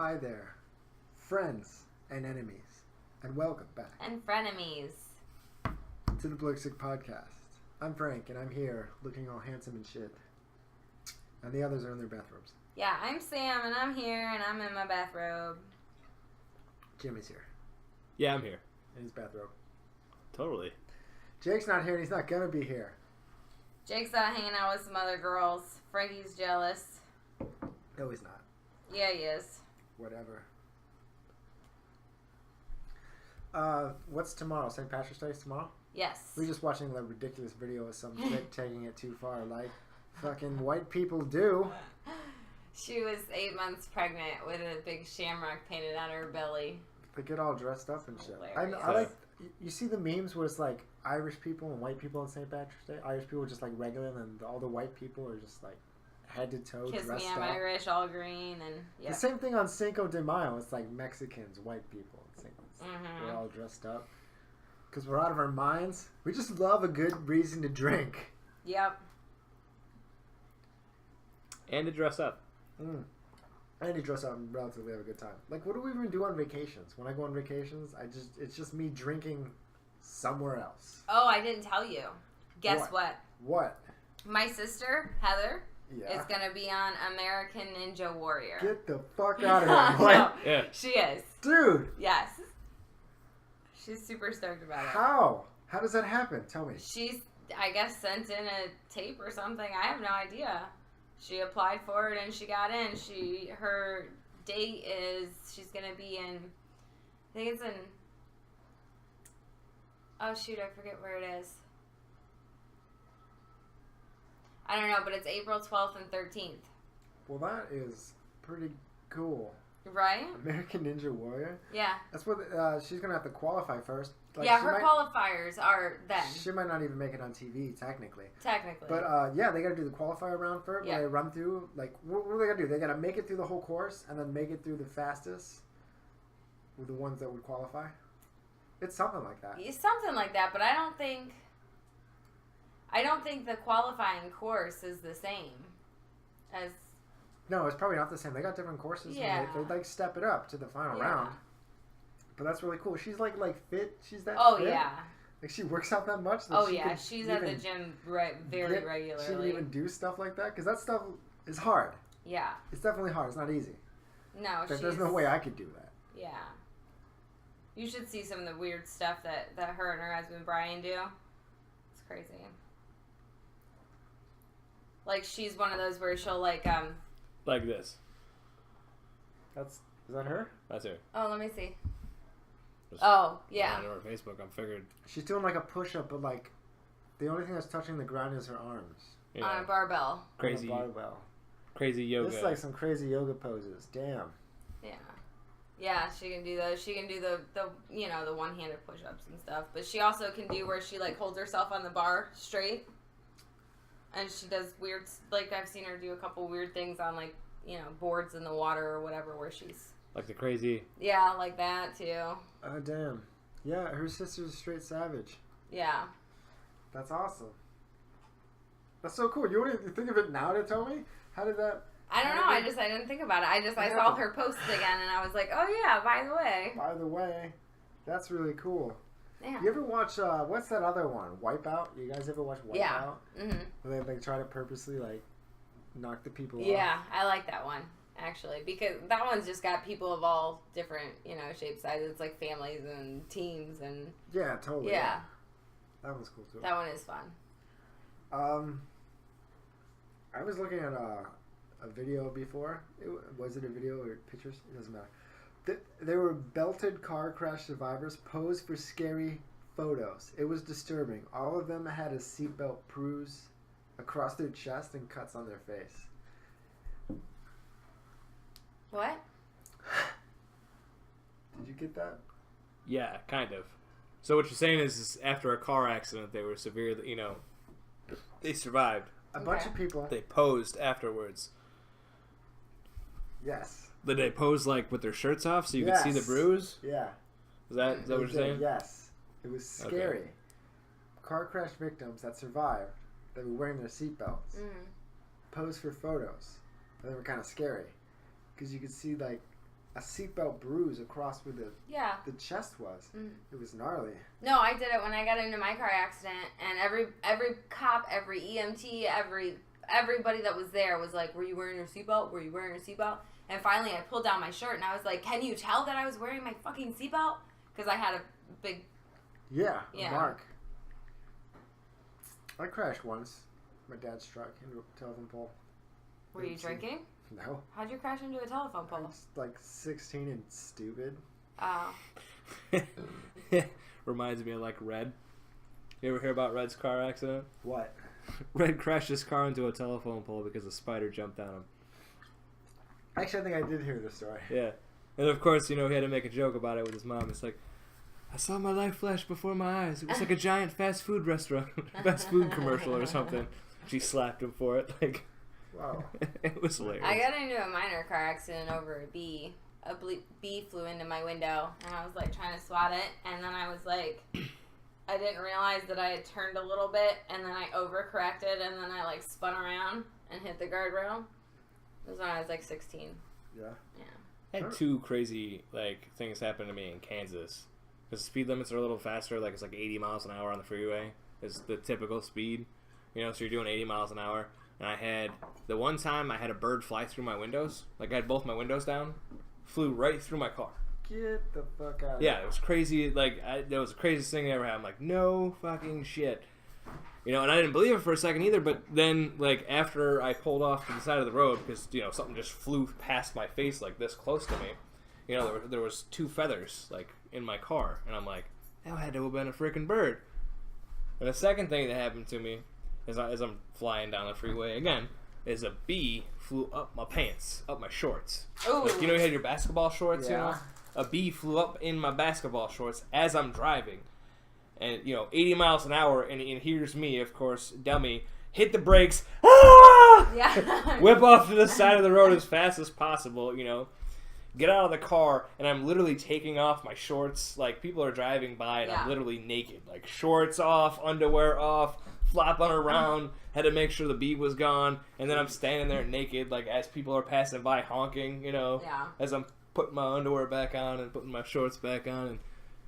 Hi there, friends and enemies, and welcome back. And frenemies. To the blurksick podcast. I'm Frank, and I'm here looking all handsome and shit. And the others are in their bathrobes. Yeah, I'm Sam, and I'm here, and I'm in my bathrobe. Jimmy's here. Yeah, I'm here. In his bathrobe. Totally. Jake's not here, and he's not gonna be here. Jake's out hanging out with some other girls. Frankie's jealous. No, he's not. Yeah, he is. Whatever. What's tomorrow? St. Patrick's Day is tomorrow? Yes. We're just watching a ridiculous video of some chick taking it too far, like fucking white people do. She was 8 months pregnant with a big shamrock painted on her belly. They get all dressed up and shit. I Hilarious. like. You see the memes where it's like Irish people and white people on St. Patrick's Day. Irish people are just like regular, and all the white people are just like head to toe Kiss dressed me, I'm up. Irish, all green, and yeah. The same thing on Cinco de Mayo. It's like Mexicans, white people. We're all dressed up because we're out of our minds. We just love a good reason to drink. Yep. And to dress up. And to dress up and relatively have a good time. Like, what do we even do on vacations? When I go on vacations, it's just me drinking somewhere else. Oh, I didn't tell you. Guess what? What? My sister, Heather, Yeah. is going to be on American Ninja Warrior. Get the fuck out of here. No, What? Yeah. she is. Dude. Yes. She's super stoked about it. How? How does that happen? Tell me. She's, I guess, sent in a tape or something. I have no idea. She applied for it and she got in. Her date is, she's going to be in, I think it's in, oh shoot, I forget where it is. I don't know, but it's April 12th and 13th. Well, that is pretty cool. Right? American Ninja Warrior? Yeah. That's what, she's going to have to qualify first. Like, Yeah, her qualifiers are then. She might not even make it on TV, technically. Technically. But, yeah, they got to do the qualifier round first. Yeah. Where they run through, like, what do they got to do? They got to make it through the whole course and then make it through the fastest with the ones that would qualify. It's something like that. It's something like that, but I don't think the qualifying course is the same as... No, it's probably not the same. They got different courses. Yeah. And they like step it up to the final round. But that's really cool. She's like fit. She's that Oh, fit. yeah. Like she works out that much. That Oh, she yeah. can She's at the gym very regularly. She can even do stuff like that? Because that stuff is hard. Yeah. It's definitely hard. It's not easy. No, There's no way I could do that. Yeah. You should see some of the weird stuff that her and her husband Brian do. It's crazy. Like, she's one of those where she'll, like this. Is that her? That's her. Oh, let me see. Just Oh, yeah. on her Facebook, I figured. She's doing like a push-up, but like the only thing that's touching the ground is her arms. Yeah. On a barbell. Crazy. On a barbell. Crazy yoga. This is like some crazy yoga poses. Damn. Yeah. Yeah, she can do those. She can do the the one-handed push-ups and stuff. But she also can do where she, like, holds herself on the bar straight. And she does weird, like, I've seen her do a couple weird things on, like, boards in the water or whatever where she's... Like the crazy. Yeah, like that, too. Oh, damn. Yeah, her sister's a straight savage. Yeah. That's awesome. That's so cool. You think of it now to tell me? How did that... I don't know. I didn't think about it. I saw her post again, and I was like, oh, yeah, by the way. By the way, that's really cool. Yeah. You ever watch, what's that other one? Wipeout? You guys ever watch Wipeout? Yeah. Mm-hmm. Where they, like, try to purposely, like, knock the people off? Yeah, I like that one, actually, because that one's just got people of all different, shapes, sizes. It's like families and teams and... Yeah, totally. Yeah. That one's cool, too. That one is fun. I was looking at a video before. Was it a video or pictures? It doesn't matter. They were belted car crash survivors posed for scary photos. It was disturbing. All of them had a seatbelt bruise across their chest and cuts on their face. What? Did you get that? Yeah, kind of. So what you're saying is after a car accident, they were severely, they survived. A bunch of people. They posed afterwards. Yes. Did they pose like with their shirts off so you could see the bruise? Yeah. Is that what you're saying? Yes. It was scary. Okay. Car crash victims that survived, that were wearing their seatbelts, posed for photos. They were kind of scary because you could see like a seatbelt bruise across where the chest was. Mm. It was gnarly. No, I did it when I got into my car accident, and every cop, every EMT, everybody that was there was like, "Were you wearing your seatbelt? Were you wearing your seatbelt?" And finally, I pulled down my shirt, and I was like, "Can you tell that I was wearing my fucking seatbelt?" Because I had a big a mark. I crashed once. My dad struck into a telephone pole. Were you drinking? No. How'd you crash into a telephone I pole? was like 16 and stupid. Oh. Reminds me of like Red. You ever hear about Red's car accident? What? Red crashed his car into a telephone pole because a spider jumped on him. Actually, I think I did hear this story. Yeah. And of course, he had to make a joke about it with his mom. It's like, I saw my life flash before my eyes. It was like a giant fast food restaurant, fast food commercial or something. She slapped him for it. Like, wow. It was hilarious. I got into a minor car accident over a bee. A bee flew into my window, and I was like trying to swat it, and then I was like, I didn't realize that I had turned a little bit, and then I overcorrected, and then I like spun around and hit the guardrail. It was when I was like 16. Yeah. Yeah. I had two crazy things happen to me in Kansas. Because the speed limits are a little faster, like it's like 80 miles an hour on the freeway is the typical speed. So you're doing 80 miles an hour. And the one time I had a bird fly through my windows. Like I had both my windows down, flew right through my car. Get the fuck out of here. here. It was crazy. That was the craziest thing that ever happened. I'm like, no fucking shit. And I didn't believe it for a second either, but then, after I pulled off to the side of the road, because, something just flew past my face, this close to me, there was two feathers, in my car, and I'm like, that had to have been a freaking bird. And the second thing that happened to me, as I'm flying down the freeway again, is a bee flew up my pants, up my shorts. Ooh. You had your basketball shorts, Yeah. A bee flew up in my basketball shorts as I'm driving. And, 80 miles an hour, and here's me, of course, dummy, hit the brakes, Yeah. whip off to the side of the road as fast as possible, get out of the car, and I'm literally taking off my shorts, people are driving by, and I'm literally naked, shorts off, underwear off, flopping around, had to make sure the bee was gone, and then I'm standing there naked, as people are passing by honking, as I'm putting my underwear back on and putting my shorts back on, and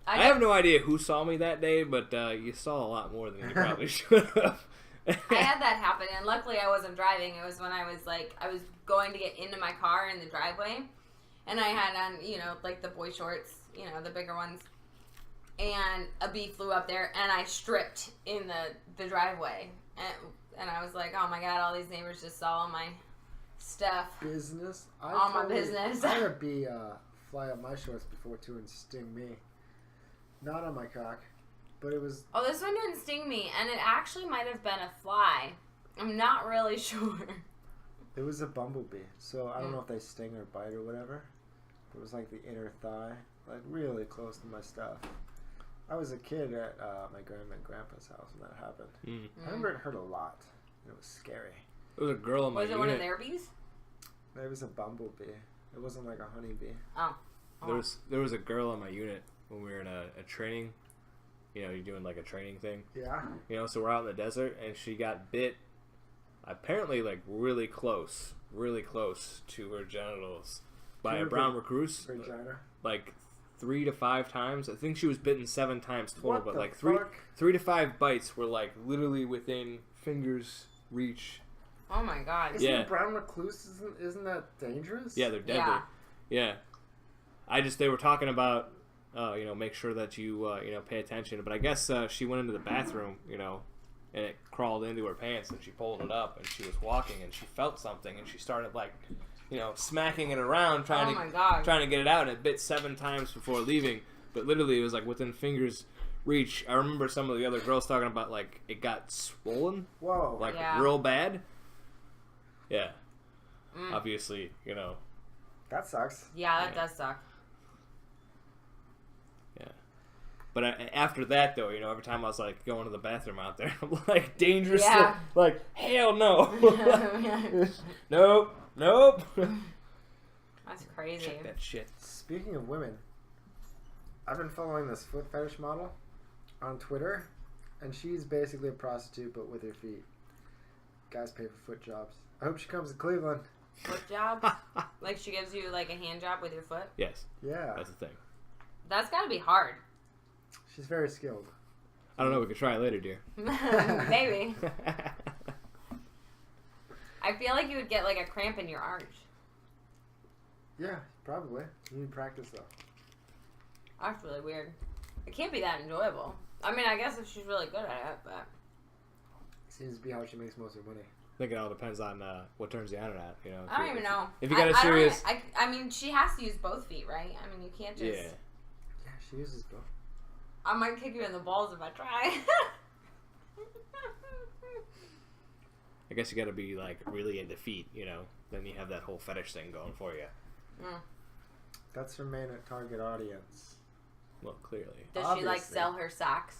I have no idea who saw me that day, but you saw a lot more than you probably should have. I had that happen, and luckily I wasn't driving. It was when I was going to get into my car in the driveway, and I had on, the boy shorts, the bigger ones, and a bee flew up there, and I stripped in the driveway, and I was like, oh my god, all these neighbors just saw all my stuff. Business? My business. I had a bee fly up my shorts before, too, and sting me. Not on my cock, but it was... Oh, this one didn't sting me, and it actually might have been a fly. I'm not really sure. It was a bumblebee, so I don't know if they sting or bite or whatever. It was the inner thigh, really close to my stuff. I was a kid at my grandma and grandpa's house when that happened. I remember it hurt a lot. It was scary. There was a girl in my unit. Was it one of their bees? It was a bumblebee. It wasn't like a honeybee. Oh. There was a girl in my unit when we were in a training, you're doing a training thing. Yeah. So we're out in the desert, and she got bit, apparently really close to her genitals by a brown recluse. Vagina. 3 to 5 times. I think she was bitten 7 times total, What but the 3 to 5 bites were literally within fingers reach. Oh my god. Isn't a brown recluse, isn't that dangerous? Yeah, they're deadly. Yeah. They were talking about make sure that you, pay attention. But I guess she went into the bathroom, and it crawled into her pants, and she pulled it up, and she was walking, and she felt something, and she started, smacking it around, trying to get it out, and it bit 7 times before leaving. But literally, it was, within fingers reach. I remember some of the other girls talking about, it got swollen. Whoa. Real bad. Yeah. Obviously, That sucks. Yeah, that does suck. But after that, though, every time I was going to the bathroom out there, I'm dangerous. Yeah. Hell no. Nope. That's crazy. Check that shit. Speaking of women, I've been following this foot fetish model on Twitter, and she's basically a prostitute, but with her feet. Guys pay for foot jobs. I hope she comes to Cleveland. Foot jobs? Like she gives you like a hand job with your foot? Yes. Yeah. That's the thing. That's gotta be hard. She's very skilled. I don't know. We could try it later, dear. Maybe. I feel like you would get like a cramp in your arch. Yeah, probably. You need practice though. That's really weird. It can't be that enjoyable. I mean, I guess if she's really good at it, but... Seems to be how she makes most of her money. I think it all depends on what turns you on or not. You know. I don't even know. If you got a serious... I mean, she has to use both feet, right? I mean, you can't just... Yeah. Yeah, she uses both. I might kick you in the balls if I try. I guess you got to be like really into feet, you know. Then you have that whole fetish thing going for you. Mm. That's her main target audience. Well, clearly. Does Obviously. she like sell her socks?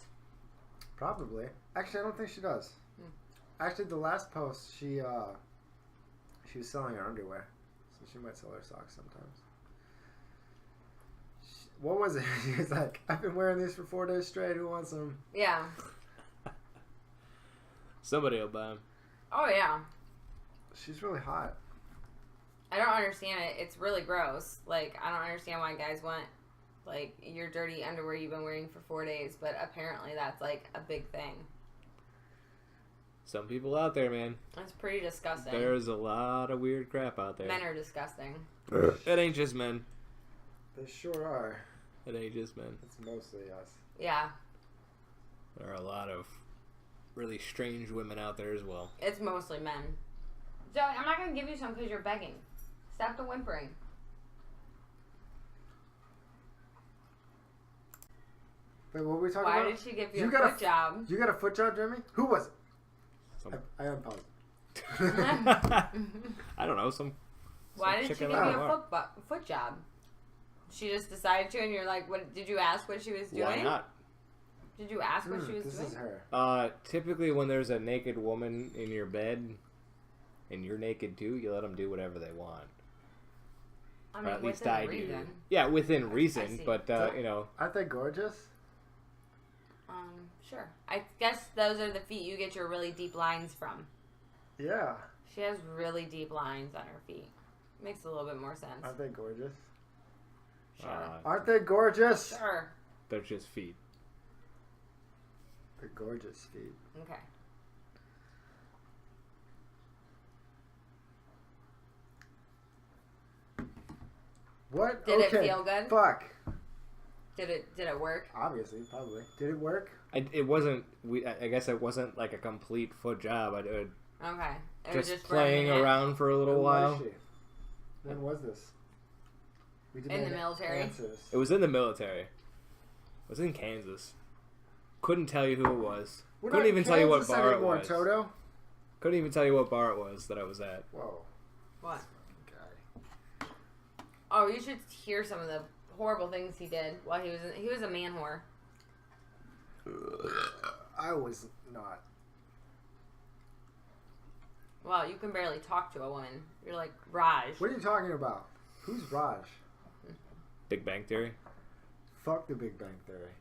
Probably. Actually, I don't think she does. Actually, the last post, she was selling her underwear, so she might sell her socks sometimes. What was it? She was like, "I've been wearing these for 4 days straight. Who wants them?" Yeah. Somebody will buy them. Oh yeah. She's really hot. I don't understand it. It's really gross. Like, I don't understand why guys want, like, your dirty underwear you've been wearing for 4 days, but apparently that's, like, a big thing. Some people out there, man. That's pretty disgusting. There's a lot of weird crap out there. Men are disgusting. It ain't just men. They sure are. It ain't just men. It's mostly us. Yeah. There are a lot of really strange women out there as well. It's mostly men. Joey, I'm not going to give you some because you're begging. Stop the whimpering. Wait, what were we talking Why about? did she give you a foot job? You got a foot job, Jeremy? Who was it? I unpaused. I don't know. Some Why did she chicken give you out. a foot job? She just decided to, and you're like, "What? Did you ask what she was doing? Why not? Did you ask what she was This doing?" is her. Typically when there's a naked woman in your bed, and you're naked too, you let them do whatever they want. I Or mean, at least within I reason. do. Yeah, within reason, see. but you know. Aren't they gorgeous? Sure. I guess those are the feet you get your really deep lines from. Yeah. She has really deep lines on her feet. Makes a little bit more sense. Aren't they gorgeous? Sure. Aren't they gorgeous? Sure. They're just feet. They're gorgeous feet. Okay. What? Did okay. it feel good? Fuck. Did it work? Obviously, probably. Did it work? It wasn't. I guess it wasn't like a complete foot job. I did Okay. It was just for a playing minute. around for a little When while. was she? When was this? We In the demand military? answers. It was in the military. It was in Kansas. Couldn't tell you who it was. We're Couldn't not even in tell you what Kansas bar anymore, it was. Toto. Couldn't even tell you what bar it was that I was at. Whoa. What? Guy. Oh, you should hear some of the horrible things he did while he was a man whore. I was not. Well, you can barely talk to a woman. You're like Raj. What are you talking about? Who's Raj? Big Bang Theory. Fuck the Big Bang Theory.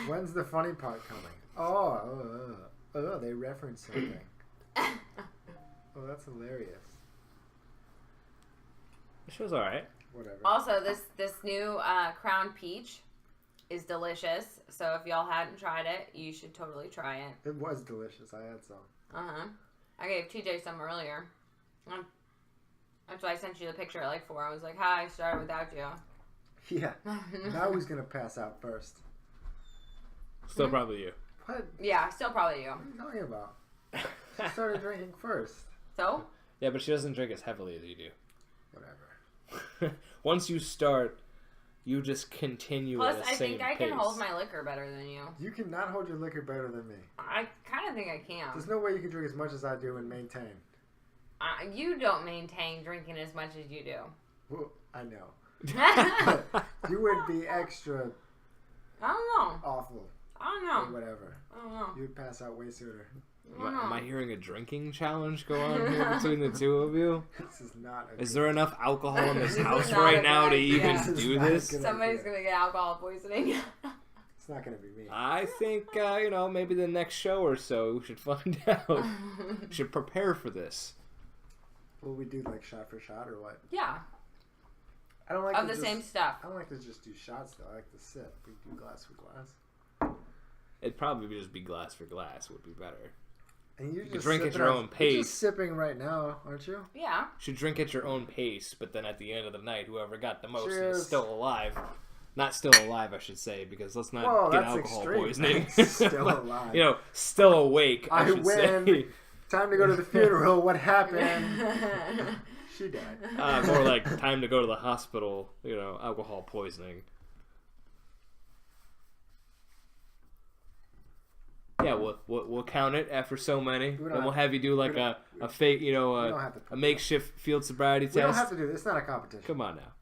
When's the funny part coming? Oh, they reference something. Oh, that's hilarious. The show's alright. Whatever. Also, this new Crown Peach is delicious. So if y'all hadn't tried it, you should totally try it. It was delicious. I had some. I gave TJ some earlier. That's why I sent you the picture at like 4. I was like, "Hi, I started without you." Yeah. Now who's gonna pass out first? Still probably you. What? Yeah, still probably you. What are you talking about? She started drinking first. So? Yeah, but she doesn't drink as heavily as you do. Whatever. Once you start, you just continue Plus, at the I same think I pace. can hold my liquor better than you. You cannot hold your liquor better than me. I kind of think I can. There's no way you can drink as much as I do and maintain. You don't maintain drinking as much as you do. Well, I know. You would be extra I don't know. awful. I don't Or know. whatever. I don't know. You would pass out way sooner. Am I hearing a drinking challenge go on here between the two of you? This is not a Is there enough alcohol in this This is house not right a now good to idea. even This is do not a this? good Somebody's idea. gonna get alcohol poisoning. It's not going to be me. I think, maybe the next show or so we should find out. Should prepare for this. Will we do like shot for shot or what? Yeah. I don't like of the same stuff. I don't like to just do shots though. I like to sip. We do glass for glass. It'd probably just be glass for glass would be better. And you just drink at your own pace. You're just sipping right now, aren't you? Yeah. You should drink at your own pace, but then at the end of the night, whoever got the most Cheers. is still alive. Not still alive, I should say, because let's not get that's alcohol extreme. poisoning. Still alive. You know, still awake, I should win. say. Time to go to the funeral. What happened? She died. More like time to go to the hospital, you know, alcohol poisoning. Yeah, we'll count it after so many. Then we'll have you do like a fake, you know, a makeshift field sobriety test. We don't have to do this. It's not a competition. Come on now.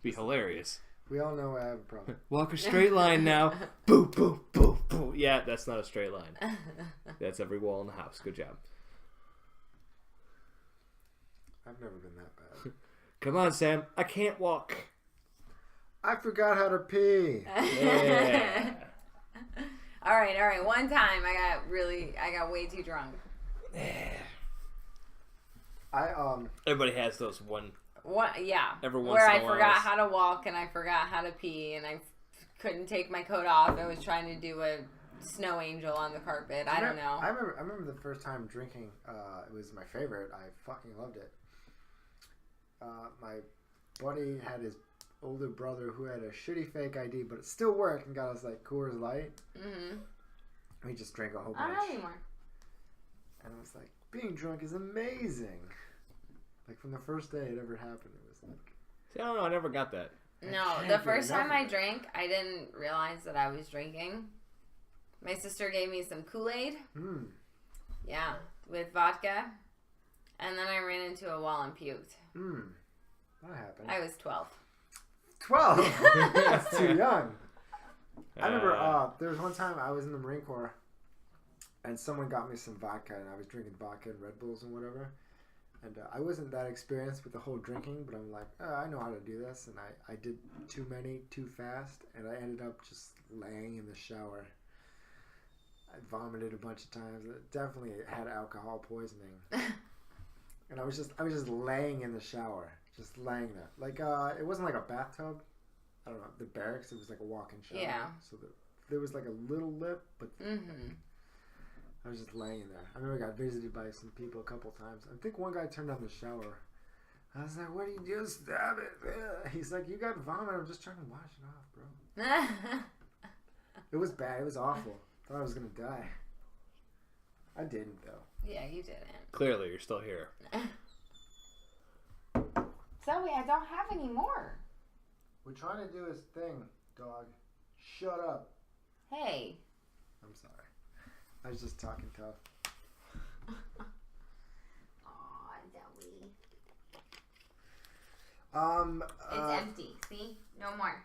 Be hilarious. We all know I have a problem. Walk a straight line now. Boo, boo, boo, boo. Yeah, that's not a straight line. That's every wall in the house. Good job. I've never been that bad. Come on, Sam. I can't walk. I forgot how to pee. Yeah. All right. One time I got way too drunk. Everybody has those one. Yeah. Every once where in I a while. forgot how to walk and I forgot how to pee and I couldn't take my coat off. I was trying to do a snow angel on the carpet. I don't know. I remember the first time drinking. It was my favorite. I fucking loved it. My buddy had his older brother who had a shitty fake ID, but it still worked and got us like Coors Light. Mm-hmm. We just drank a whole I bunch. don't know anymore. And I was like, being drunk is amazing. Like from the first day it ever happened, it was like. See, I don't know. I never got that. No, the first time I drank, I didn't realize that I was drinking. My sister gave me some Kool-Aid. Mm. Yeah, with vodka. And then I ran into a wall and puked. Mm. What happened? I was 12. 12? That's too young. I remember there was one time I was in the Marine Corps and someone got me some vodka and I was drinking vodka and Red Bulls and whatever. And I wasn't that experienced with the whole drinking, but I'm like, I know how to do this. And I did too many, too fast, and I ended up just laying in the shower. I vomited a bunch of times. It definitely had alcohol poisoning. And I was just laying in the shower, just laying there. Like, it wasn't like a bathtub. I don't know, the barracks, it was like a walk-in shower. Yeah. So there was like a little lip, but... Mm-hmm. I was just laying there. I remember I got visited by some people a couple times. I think one guy turned on the shower. I was like, what do you do? Stab it. Ugh. He's like, you got vomit. I'm just trying to wash it off, bro. It was bad. It was awful. Thought I was going to die. I didn't, though. Yeah, you didn't. Clearly, you're still here. Zoe, I don't have any more. We're trying to do his thing, dog. Shut up. Hey. I'm sorry. I was just talking tough. Aw, Zoe. It's empty. See? No more.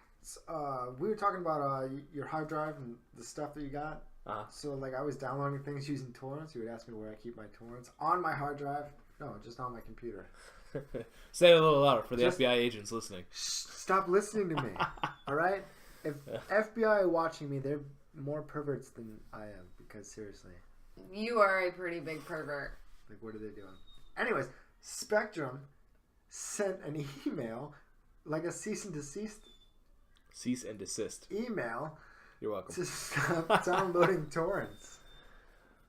We were talking about your hard drive and the stuff that you got. So, like, I was downloading things using torrents. You would ask me where I keep my torrents. On my hard drive. No, just on my computer. Say it a little louder for the FBI agents listening. Stop listening to me. All right? If FBI are watching me, they're more perverts than I am. Because, seriously. You are a pretty big pervert. Like, what are they doing? Anyways, Spectrum sent an email, like a cease and desist. Cease and desist. Email. You're welcome. To stop downloading torrents.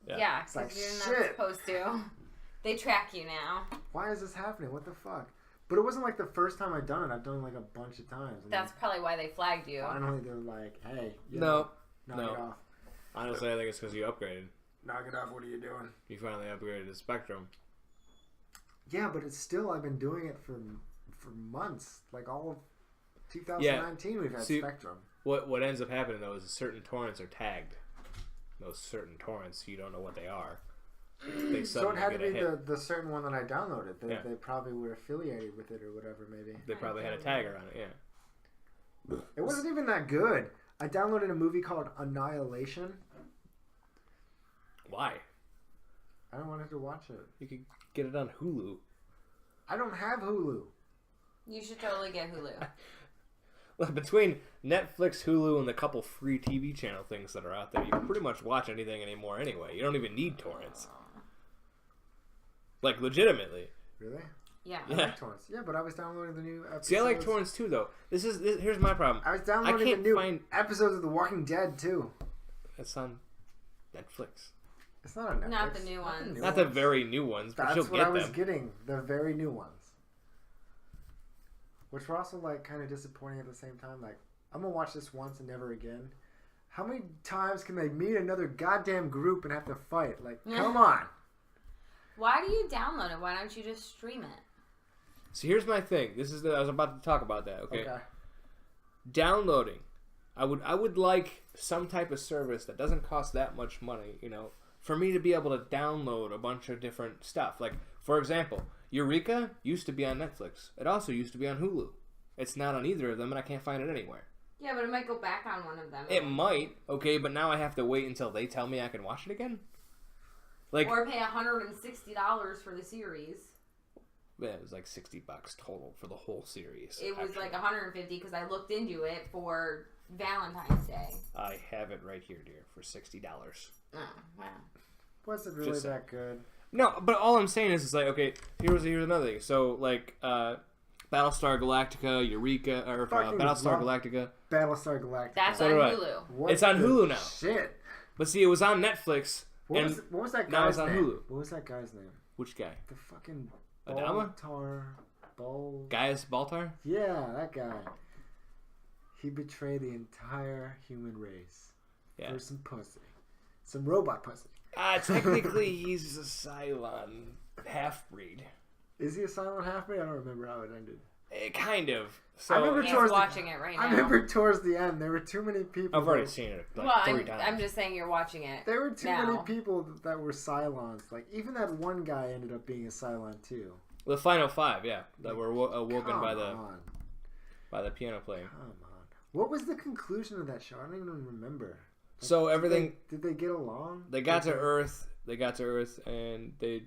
Yeah, it's like, you're not supposed to. They track you now. Why is this happening? What the fuck? But it wasn't like the first time I'd done it. I've done it like a bunch of times. And that's probably why they flagged you. Finally, they're like, hey. Knock it off. Honestly, I think it's because you upgraded. Knock it off. What are you doing? You finally upgraded to Spectrum. Yeah, but it's still, I've been doing it for months. Like all of 2019, we've had Spectrum. What ends up happening, though, is certain torrents are tagged. Those certain torrents, you don't know what they are. They so it had to be the certain one that I downloaded. They probably were affiliated with it or whatever, maybe. They probably had a tagger on it, yeah. It wasn't even that good. I downloaded a movie called Annihilation. Why? I don't want to watch it. You could get it on Hulu. I don't have Hulu. You should totally get Hulu. Well, between Netflix, Hulu, and the couple free TV channel things that are out there, you can pretty much watch anything anymore anyway. You don't even need torrents. Like, legitimately. Really? Yeah. I like torrents. Yeah, but I was downloading the new episodes. See, I like torrents too, though. Here's my problem. I was downloading the new episodes of The Walking Dead too. It's on Netflix. It's not on Netflix. Not the new ones. Not the very new ones, but you'll get them. That's what I was getting. The very new ones. Which were also like kind of disappointing at the same time. Like, I'm gonna watch this once and never again. How many times can they meet another goddamn group and have to fight? Like, come on. Why do you download it? Why don't you just stream it? So here's my thing. I was about to talk about that. Okay. Downloading. I would like some type of service that doesn't cost that much money. You know, for me to be able to download a bunch of different stuff. Like, for example, Eureka used to be on Netflix. It also used to be on Hulu. It's not on either of them, and I can't find it anywhere. Yeah, but it might go back on one of them. It might, okay, but now I have to wait until they tell me I can watch it again? Like, or pay $160 for the series. Yeah, it was like $60 total for the whole series. It was like $150 because I looked into it for Valentine's Day. I have it right here, dear, for $60. Oh, wow. Was it really that good? No, but all I'm saying is, it's like, okay, here's another thing. So, like, Battlestar Galactica, Eureka, or Battlestar Galactica. Battlestar Galactica. That's on Hulu. It's on Hulu now. Shit. But see, it was on Netflix. What was that guy's now it's on name? Hulu. What was that guy's name? Which guy? The fucking Adama? Gaius Baltar? Yeah, that guy. He betrayed the entire human race for some pussy. Some robot pussy. Technically, he's a Cylon half-breed. Is he a Cylon half-breed? I don't remember how it ended. Kind of. So, I remember watching it right now. I remember towards the end, there were too many people. I've already seen it like 3 times. I'm just saying you're watching it. There were too many people that were Cylons. Like, even that one guy ended up being a Cylon, too. The final 5, yeah. That were awoken by the piano player. Come on. What was the conclusion of that show? I don't even remember. Like, so everything... Did they get along? They got to Earth. And they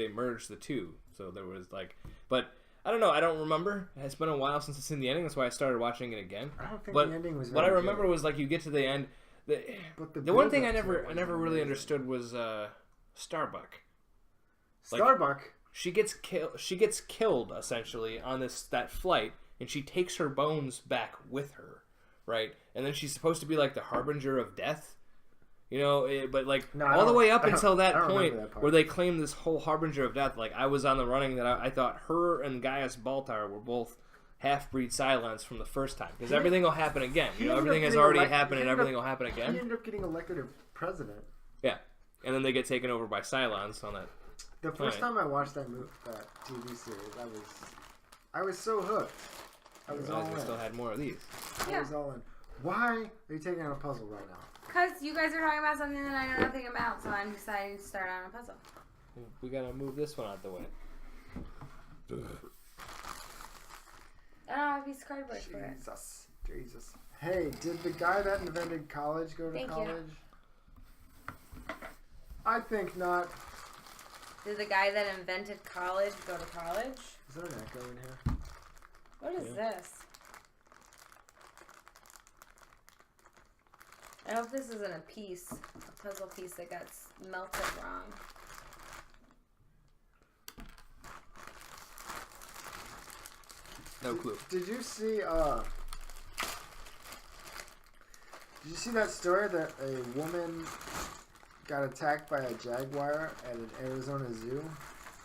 merged the two. So there was like... But... I don't know. I don't remember. It's been a while since I've seen the ending. That's why I started watching it again. I don't think the ending was. What I remember was like you get to the end. The one thing I never really understood was Starbuck. Starbuck. She gets killed essentially on that flight, and she takes her bones back with her, right? And then she's supposed to be like the harbinger of death. You know, but like all the way up until that point where they claim this whole harbinger of death, like I was on the running that I thought her and Gaius Baltar were both half-breed Cylons from the first time. Because everything will happen again. You know, everything has already happened and everything will happen again. He ended up getting elected as president. Yeah. And then they get taken over by Cylons on that. The first time I watched that TV series, I was so hooked. I was all in. Still had more of these. I was all in. Why are you taking on a puzzle right now? Because you guys are talking about something that I know nothing about, so I'm deciding to start on a puzzle. We gotta move this one out the way. I don't have a piece of cardboard for it. Jesus. Hey, did the guy that invented college go to college? You. I think not. Did the guy that invented college go to college? Is there an echo in here? What is this? I hope this isn't a puzzle piece that got melted wrong. No clue. Did you see that story that a woman got attacked by a jaguar at an Arizona zoo?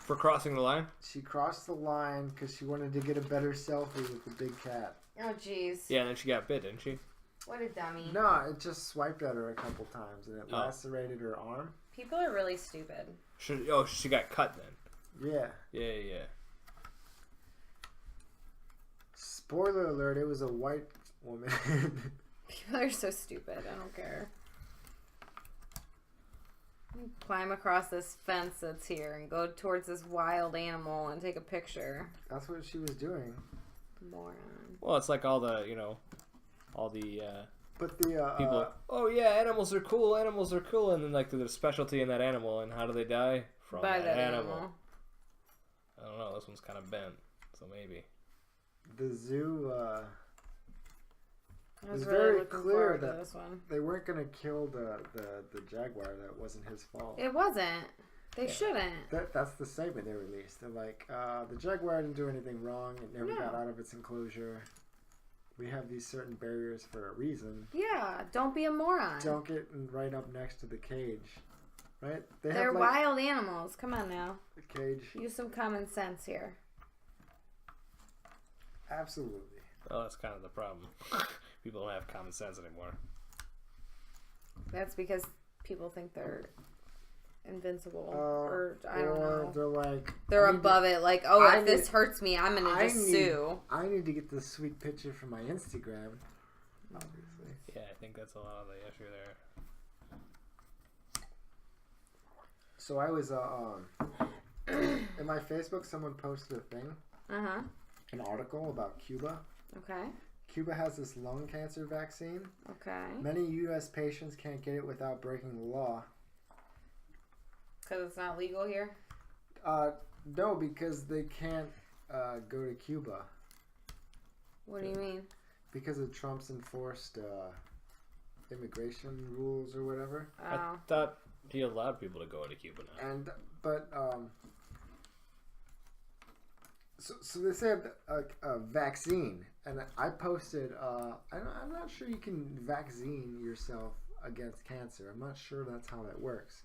For crossing the line? She crossed the line because she wanted to get a better selfie with the big cat. Oh, jeez. Yeah, and then she got bit, didn't she? What a dummy. No, it just swiped at her a couple times and it lacerated her arm. People are really stupid. She got cut then. Yeah. Yeah. Spoiler alert, it was a white woman. People are so stupid. I don't care. Climb across this fence that's here and go towards this wild animal and take a picture. That's what she was doing. Moron. Well, it's like all the people. Oh yeah, animals are cool, and then like there's a specialty in that animal, and how do they die? From by that animal. I don't know. This one's kind of bent, so maybe. The zoo. I was really very clear clear that they weren't gonna kill the jaguar. That wasn't his fault. It wasn't. They shouldn't. That's the statement they released. They're like, the Jaguar didn't do anything wrong. It never got out of its enclosure. We have these certain barriers for a reason. Yeah, don't be a moron. Don't get right up next to the cage. Right? They're wild animals. Come on now. The cage. Use some common sense here. Absolutely. Well, that's kind of the problem. People don't have common sense anymore. That's because people think they're invincible, or I don't know. They're above it. Like, if this hurts me, I'm gonna sue. I need to get this sweet picture for my Instagram. Obviously. Yeah, I think that's a lot of the issue there. So I was in my Facebook. Someone posted a thing. An article about Cuba. Okay. Cuba has this lung cancer vaccine. Okay. Many U.S. patients can't get it without breaking the law. Because it's not legal here? No, because they can't go to Cuba. What do you mean? Because of Trump's enforced immigration rules or whatever. Oh. I thought he allowed people to go to Cuba now. So they said a vaccine, and I posted. I'm not sure you can vaccine yourself against cancer. I'm not sure that's how that works.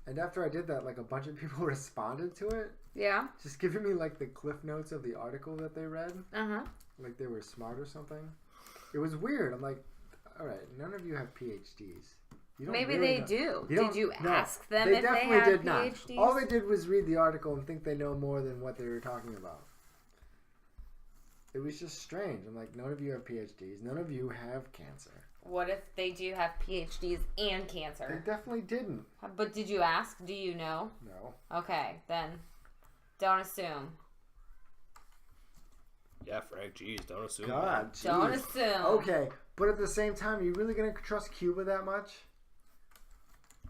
And after I did that, like a bunch of people responded to it. Yeah. Just giving me like the cliff notes of the article that they read. Like they were smart or something. It was weird. I'm like, all right, none of you have PhDs. Maybe they do. Did you ask them if they definitely had did PhDs? Not. All they did was read the article and think they know more than what they were talking about. It was just strange. I'm like, none of you have PhDs. None of you have cancer. What if they do have PhDs and cancer? They definitely didn't. But did you ask? Do you know? No. Okay, then don't assume. Yeah, Frank, jeez, don't assume. God, geez. Don't assume. Okay, but at the same time, are you really going to trust Cuba that much?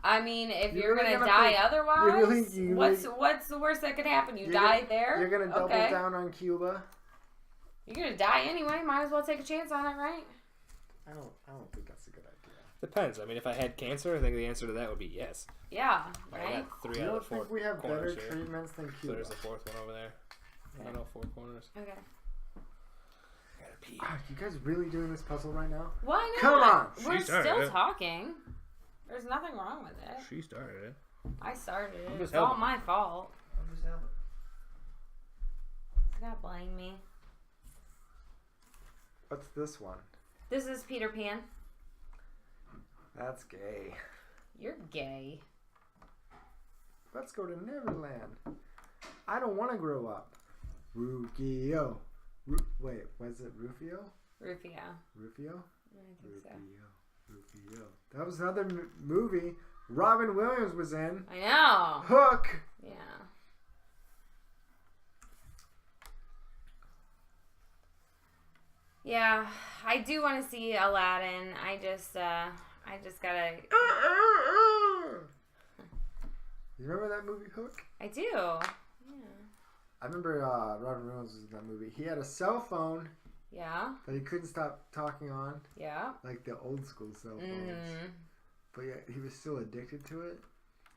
I mean, if you're really gonna die otherwise, what's the worst that could happen? You die there? You're gonna double down on Cuba? You're gonna die anyway. Might as well take a chance on it, right? I don't think that's a good idea. Depends. I mean, if I had cancer, I think the answer to that would be yes. Yeah, right? I got 3 you out don't of 4 think we have better here. treatments than Cuba? So there's the 4th one over there. Yeah. I know 4 corners. Okay. I gotta pee. You guys really doing this puzzle right now? Why not? Come on! We're still talking. There's nothing wrong with it. She started it. I started it. I'm just It's all helping. my fault. I'm just helping. You gotta blame me. What's this one? This is Peter Pan. That's gay. You're gay. Let's go to Neverland. I don't want to grow up. Rufio. Wait, was it Rufio? Rufio. Rufio? I think so. Rufio. That was another movie Robin Williams was in. I know. Hook. Yeah. Yeah, I do want to see Aladdin. I just gotta. You remember that movie Hook? I do. Yeah. I remember Robin Williams was in that movie. He had a cell phone. Yeah. That he couldn't stop talking on. Yeah. Like the old school cell phones. Mm-hmm. But yeah, he was still addicted to it.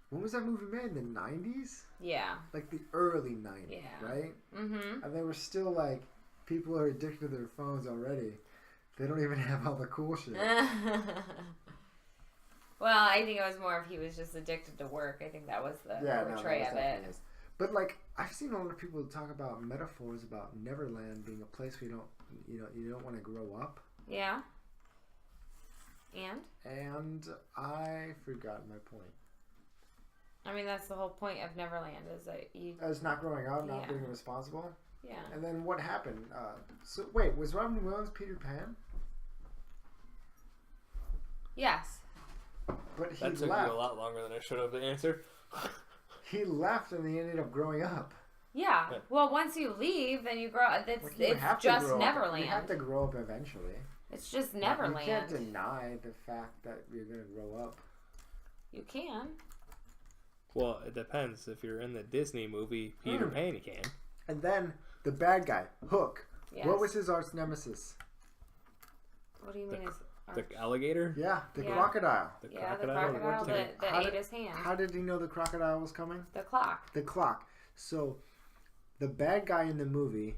When was that movie made? In the 90s? Yeah. Like the early 90s, Yeah. right? Mm-hmm. And they were still like, people are addicted to their phones already. They don't even have all the cool shit. Well, I think it was more if he was just addicted to work. I think that was the portray of it. But like, I've seen a lot of people talk about metaphors about Neverland being a place where you don't want to grow up. Yeah. And I forgot my point. I mean, that's the whole point of Neverland is that you. As not growing up, not being responsible. Yeah. And then what happened? So wait, was Robin Williams Peter Pan? Yes. But he that took left. you a lot longer than I should have to answer. He left and he ended up growing up. Yeah. Well, once you leave, then you grow. It's just Neverland. You have to grow up eventually. It's just Neverland. You can't deny the fact that you're going to grow up. You can. Well, it depends. If you're in the Disney movie Peter Pan, you can. And then the bad guy, Hook. Yes. What was his arch nemesis? What do you mean? The alligator? Yeah, the Yeah. crocodile. The Yeah, the crocodile? crocodile that How ate did- his hand. How did he know the crocodile was coming? The clock. The clock. So, the bad guy in the movie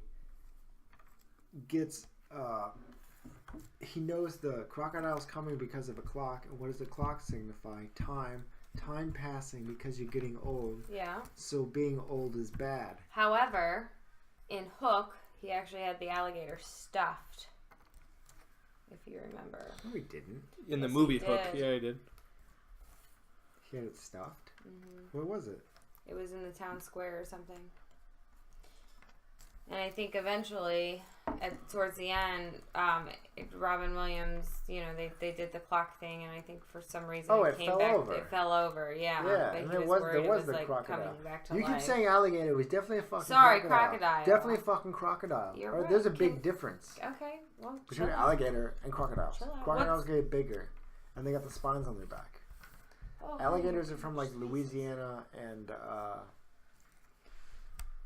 gets, he knows the crocodile's coming because of a clock. And what does the clock signify? Time. Time passing because you're getting old. Yeah. So being old is bad. However, in Hook, he actually had the alligator stuffed. If you remember. No, he didn't. In the Yes, movie he Hook, did. yeah, he did. He had it stuffed. Mm-hmm. Where was it? It was in the town square or something. And I think eventually, towards the end, Robin Williams, they did the clock thing, and I think for some reason it came fell back. over. It fell over, yeah. Yeah, But and he there was was worried the it was crocodile. coming back to You life. keep saying alligator. It was definitely a fucking Sorry, crocodile. crocodile. Definitely a fucking crocodile. You're Or right. there's a big difference Okay, well, between chill out. alligator and crocodiles. Chill out. Crocodiles get bigger, and they got the spines on their back. Oh, Alligators are from like Louisiana and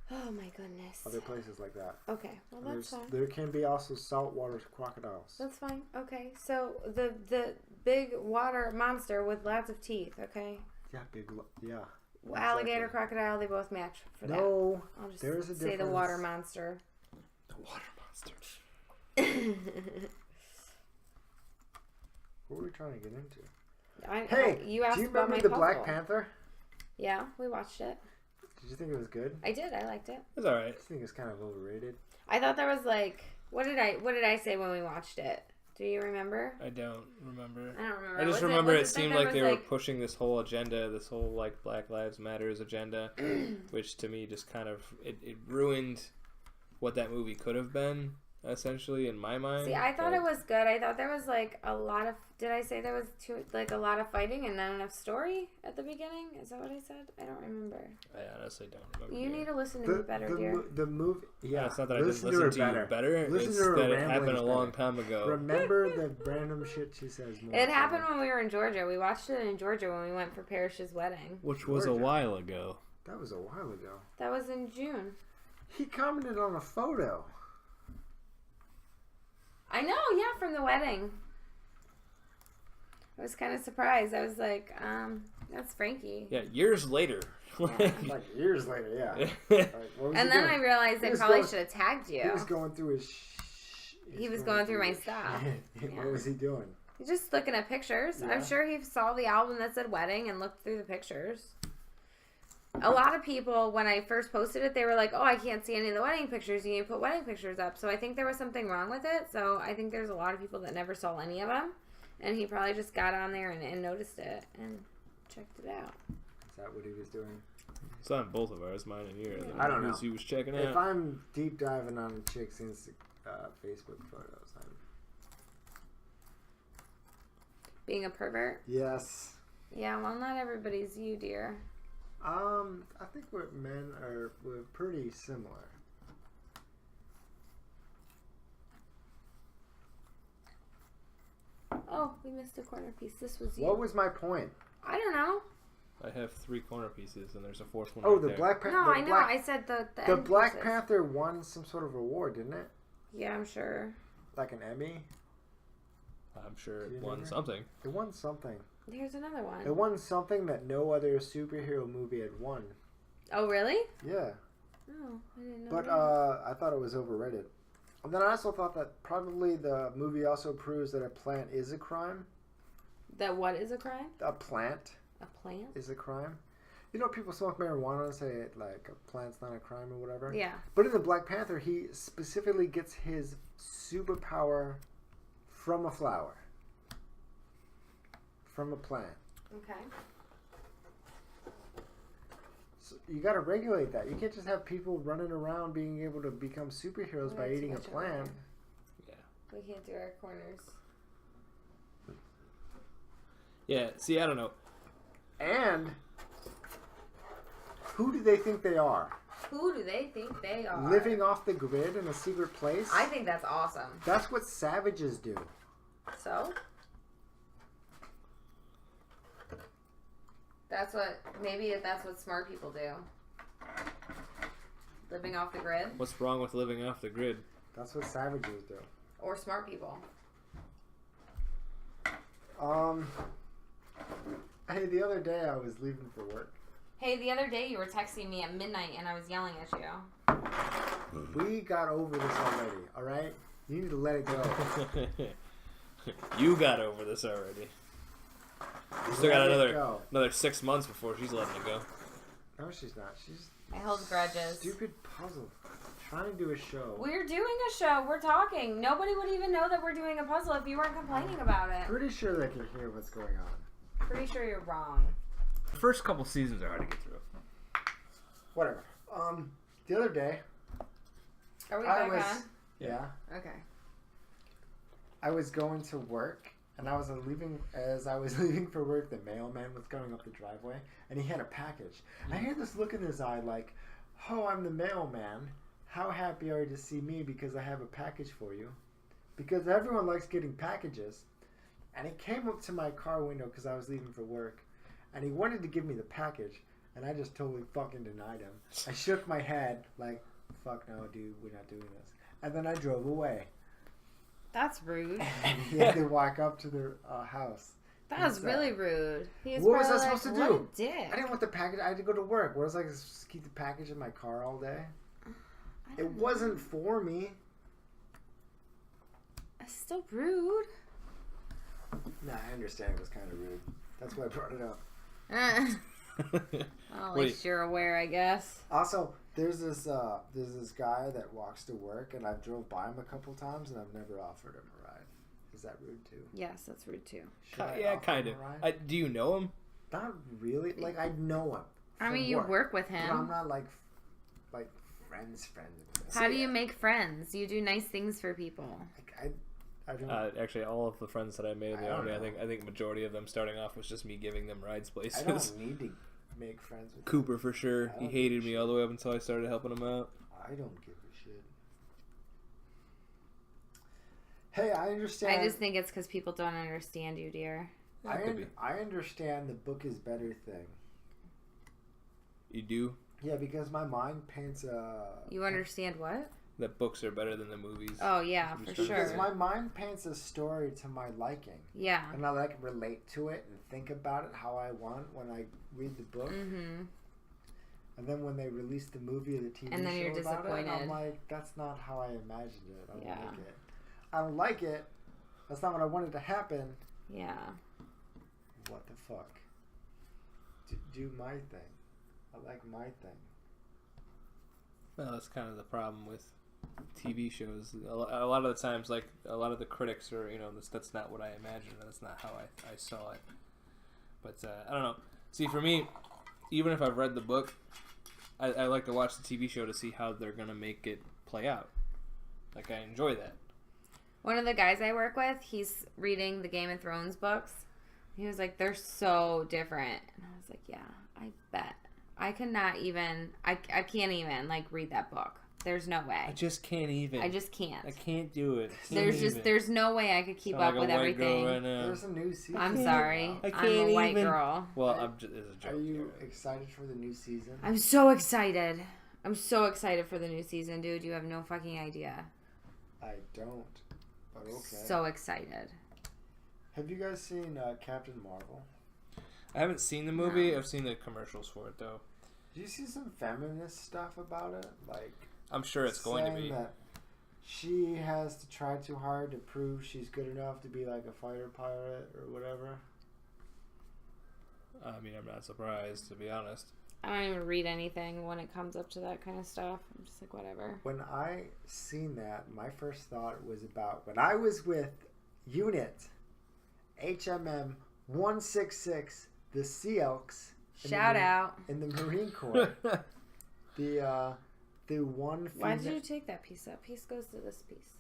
Oh my goodness. other places like that. Okay, well that's fine. There can be also saltwater crocodiles. That's fine. Okay, so the big water monster with lots of teeth. Okay, Yeah, yeah. alligator, Exactly. crocodile, they both match for that. No, I'll just there is a say the difference. water monster. The water monster. What were we trying to get into? Hey, you asked do you about remember my the puzzle. Black Panther? Yeah, we watched it. Did you think it was good? I did. I liked it. It's alright. I think it's kind of overrated. I thought there was like, what did I say when we watched it? Do you remember? I don't remember. I don't remember. I just Was remember was it seemed that like they was, were pushing this whole agenda, this whole like Black Lives Matters agenda, which to me just kind of it ruined what that movie could have been, essentially, in my mind. See, I thought it was good. I thought there was like a lot of. Did I say there was a lot of fighting and not enough story at the beginning? Is that what I said? I don't remember. I honestly don't remember. You need to listen to me better, dear. The movie. Yeah, It's not that I didn't listen to you better. Listen It's to her that it ramblings happened a long better. time ago. Remember the random shit she says. More It happened when we were in Georgia. We watched it in Georgia when we went for Parrish's wedding. Which was a Georgia. while ago. That was a while ago. That was in June. He commented on a photo. I know, yeah, from the wedding. I was kind of surprised. I was like, that's Frankie. Yeah, years later. Yeah. Like years later, yeah. Like, what was And he then doing? I realized He I was probably going- should have tagged you. He was going through his. He was going through my his stuff. shit. Yeah. What was he doing? He's just looking at pictures. Yeah. I'm sure he saw the album that said wedding and looked through the pictures. A lot of people, when I first posted it, they were like, oh, I can't see any of the wedding pictures. You need to put wedding pictures up. So I think there was something wrong with it. So I think there's a lot of people that never saw any of them. And he probably just got on there and noticed it and checked it out. Is that what he was doing? It's on both of ours, mine and yours. I don't know. He was checking If out. I'm deep diving on a chick's Facebook photos, I'm... Being a pervert? Yes. Yeah, well, not everybody's you, dear. I think we're pretty similar. Oh, we missed a corner piece. This was you. What was my point? I don't know. I have 3 corner pieces, and there's a 4th one. Oh, right the there. Black Panther. No, I know. I said the The end Black pieces. Panther won some sort of award, didn't it? Yeah, I'm sure. Like an Emmy? I'm sure Do you it won remember? something. It won something. Here's another one. It won something that no other superhero movie had won. Oh, really? Yeah. Oh, I didn't know. But that. I thought it was overrated. And then I also thought that probably the movie also proves that a plant is a crime. That what is a crime? A plant A plant? is a crime. You know, people smoke marijuana and say like a plant's not a crime or whatever. Yeah. But in the Black Panther, he specifically gets his superpower from a flower, from a plant. Okay. So you got to regulate that. You can't just have people running around being able to become superheroes by eating a plant. Yeah. We can't do our corners. Yeah, see, I don't know. And who do they think they are? Who do they think they are? Living off the grid in a secret place? I think that's awesome. That's what savages do. So? That's what smart people do. Living off the grid. What's wrong with living off the grid? That's what savages do. Or smart people. Hey, the other day I was leaving for work. Hey, the other day you were texting me at midnight and I was yelling at you. We got over this already, alright? You need to let it go. You got over this already. You still got another 6 months before she's letting it go. No, she's not. She's I hold grudges. stupid puzzle. Trying to do a show. We're doing a show. We're talking. Nobody would even know that we're doing a puzzle if you weren't complaining about it. Pretty sure they can hear what's going on. Pretty sure you're wrong. The first couple seasons are hard to get through. Whatever. The other day, Are we back on? yeah, Okay. I was going to work, and as I was leaving for work, the mailman was going up the driveway, and he had a package. I had this look in his eye like, "Oh, I'm the mailman. How happy are you to see me because I have a package for you?" Because everyone likes getting packages. And he came up to my car window because I was leaving for work, and he wanted to give me the package, and I just totally fucking denied him. I shook my head like, "Fuck no, dude, we're not doing this." And then I drove away. That's rude. And he had to walk up to the house. That was really rude. He What was I probably supposed to what do? A dick. I didn't want the package. I had to go to work. What was I supposed to keep the package in my car all day? It wasn't for me. It's still rude. Nah, I understand it was kind of rude. That's why I brought it up. Well, at least you're aware, I guess. Also, there's this guy that walks to work, and I've drove by him a couple times, and I've never offered him a ride. Is that rude too? Yes, that's rude too. Yeah, kind of. Do you know him? Not really. Like, I know him. I mean, you work with him. But I'm not like friends with him. How do you make friends? You do nice things for people. Like, I don't. Actually, all of the friends that I made in the army, I think majority of them starting off was just me giving them rides places. I don't need to make friends with Cooper him. for sure. He hated me all the way up until I started helping him out. I don't give a shit. Hey, I understand. I just think it's because people don't understand you, dear. I understand the book is better thing. You do? Yeah, because my mind paints a... You understand what? That books are better than the movies. Oh, yeah, for sure. Because my mind paints a story to my liking. Yeah. And I relate to it and think about it how I want when I read the book. Mm-hmm. And then when they release the movie or the TV and then show you're about disappointed. it, I'm like, that's not how I imagined it. I don't Yeah. like it. I don't like it. That's not what I wanted to happen. Yeah. What the fuck? Do my thing. I like my thing. Well, that's kind of the problem with TV shows. A lot of the times, like, a lot of the critics are, that's not what I imagined. That's not how I saw it. But, I don't know. See, for me, even if I've read the book, I like to watch the TV show to see how they're going to make it play out. Like, I enjoy that. One of the guys I work with, he's reading the Game of Thrones books. He was like, they're so different. And I was like, yeah, I bet. I cannot even, I can't even, like, read that book. There's no way. I just can't even. I just can't. I can't do it. There's no way I could keep up with everything. Right now. There's a new season. I'm sorry. I can't I'm a white even. girl. Well, it's a joke. Are you excited for the new season? I'm so excited. I'm so excited for the new season, dude. You have no fucking idea. I don't. But okay. So excited. Have you guys seen Captain Marvel? I haven't seen the movie. No. I've seen the commercials for it, though. Did you see some feminist stuff about it? Like, I'm sure it's going to be. That she has to try too hard to prove she's good enough to be like a fighter pilot or whatever. I mean, I'm not surprised, to be honest. I don't even read anything when it comes up to that kind of stuff. I'm just like, whatever. When I seen that, my first thought was about when I was with Unit HMM 166, the Sea Elks. Shout out. In the Marine Corps. The one female... Why did you take that piece? That piece goes to this piece.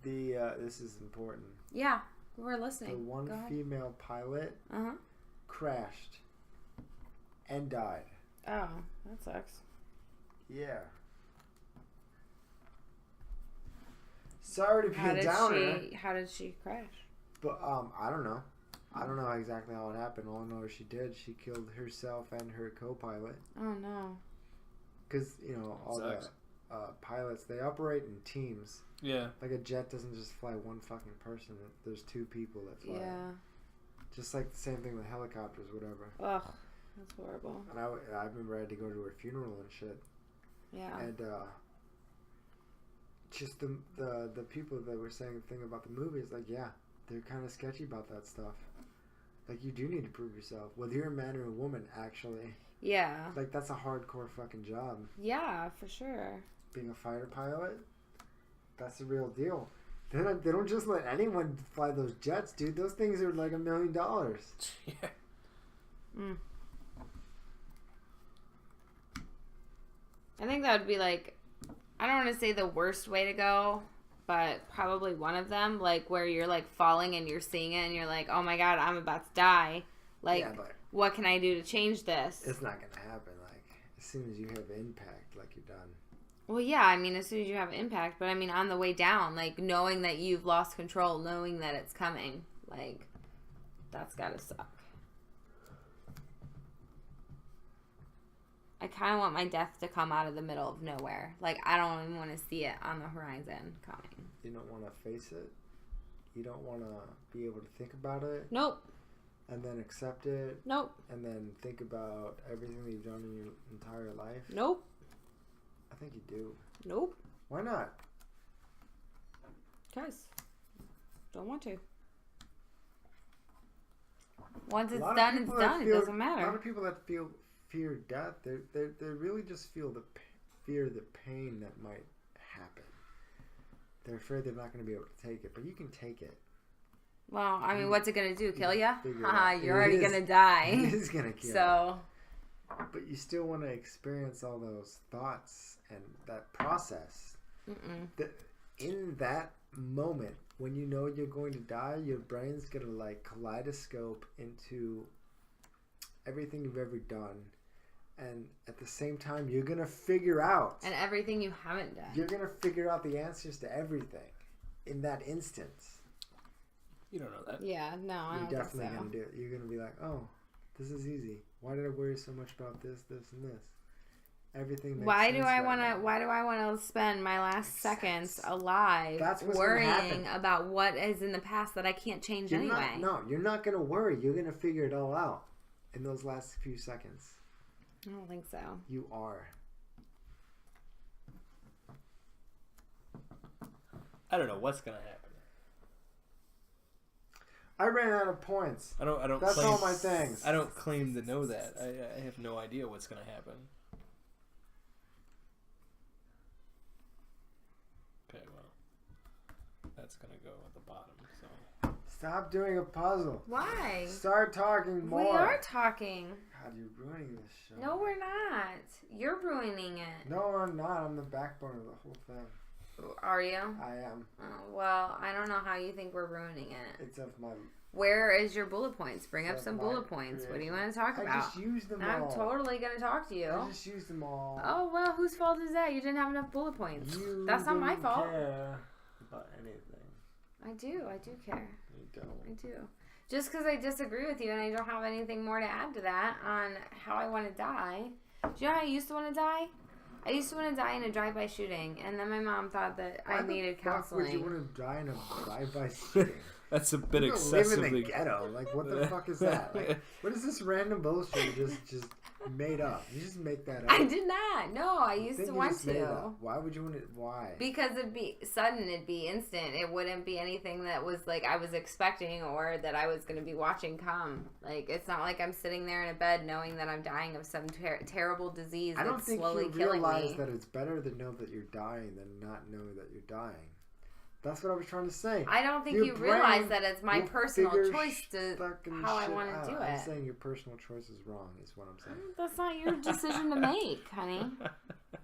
This is important. Yeah, we're listening. The one female pilot crashed and died. Oh, that sucks. Yeah. Sorry to be a downer. How did she crash? But I don't know. I don't know exactly how it happened. All I know is she did. She killed herself and her co-pilot. Oh no. Because all the pilots, they operate in teams. Yeah. Like a jet doesn't just fly one fucking person. There's two people that fly. Yeah. Just like the same thing with helicopters, whatever. Ugh, that's horrible. And I remember I had to go to her funeral and shit. Yeah. And just the people that were saying the thing about the movie is like, yeah, they're kind of sketchy about that stuff. Like, you do need to prove yourself, whether you're a man or a woman. Actually. Yeah. Like, that's a hardcore fucking job. Yeah, for sure. Being a fighter pilot, that's the real deal. They don't just let anyone fly those jets, dude. Those things are like $1 million. Yeah. Mm. I think that would be like, I don't want to say the worst way to go, but probably one of them, like where you're like falling and you're seeing it and you're like, oh my God, I'm about to die. Like, yeah, what can I do to change this? It's not going to happen. Like, as soon as you have impact, like, you're done. Well, yeah, I mean, as soon as you have impact, but I mean, on the way down, like, knowing that you've lost control, knowing that it's coming, like, that's gotta suck. I kind of want my death to come out of the middle of nowhere. Like, I don't even want to see it on the horizon coming. You don't want to face it? You don't want to be able to think about it? Nope. And then accept it? Nope. And then think about everything that you've done in your entire life? Nope. I think you do. Nope. Why not? Because don't want to. Once it's done, it's done. It doesn't matter. A lot of people that fear death, they really just feel fear the pain that might happen. They're afraid they're not going to be able to take it, but you can take it. Well, I mean, what's it going to do? Kill you? Haha, you're it already going to die. It is going to kill you. But you still want to experience all those thoughts and that process. In that moment, when you know you're going to die, your brain's going to like kaleidoscope into everything you've ever done. And at the same time, you're going to figure out. And everything you haven't done. You're going to figure out the answers to everything in that instance. You don't know that. Yeah, no, I don't think so. You're definitely going to do it. You're going to be like, oh, this is easy. Why did I worry so much about this, and this? Everything makes why sense do I right want to? now. Why do I want to spend my last seconds alive worrying about what is in the past that I can't change anyway? You're not going to worry. You're going to figure it all out in those last few seconds. I don't think so. You are. I don't know what's going to happen. I ran out of points. I don't. That's claim, all my things. I don't claim to know that. I have no idea what's going to happen. Okay, well, that's going to go at the bottom. So stop doing a puzzle. Why? Start talking more. We are talking. God, you're ruining this show. No, we're not. You're ruining it. No, I'm not. I'm the backbone of the whole thing. Are you? I am. Oh, well, I don't know how you think we're ruining it. It's of my... Where is your bullet points? Bring up some bullet points. What do you want to talk about? I just used them all. I'm totally going to talk to you. I just used them all. Oh, well, whose fault is that? You didn't have enough bullet points. That's not my fault. You care about anything. I do care. You don't. I do. Just because I disagree with you and I don't have anything more to add to that on how I want to die. Do you know how I used to want to die? I used to want to die in a drive-by shooting, and then my mom thought that I needed counseling. Why would you want to die in a drive-by shooting? That's a bit Live excessively... in the ghetto. Like, what the fuck is that? Like, what is this random bullshit you just made up? You just make that up. I did not. No, I used to want to. Why would you want to? Why? Because it'd be sudden. It'd be instant. It wouldn't be anything that was like I was expecting or that I was going to be watching come. Like, it's not like I'm sitting there in a bed knowing that I'm dying of some terrible disease that's slowly killing me. I don't think you realize that it's better to know that you're dying than not know that you're dying. That's what I was trying to say. I don't think you realize that it's my personal choice to how I want to do it. I'm saying your personal choice is wrong, is what I'm saying. That's not your decision to make, honey.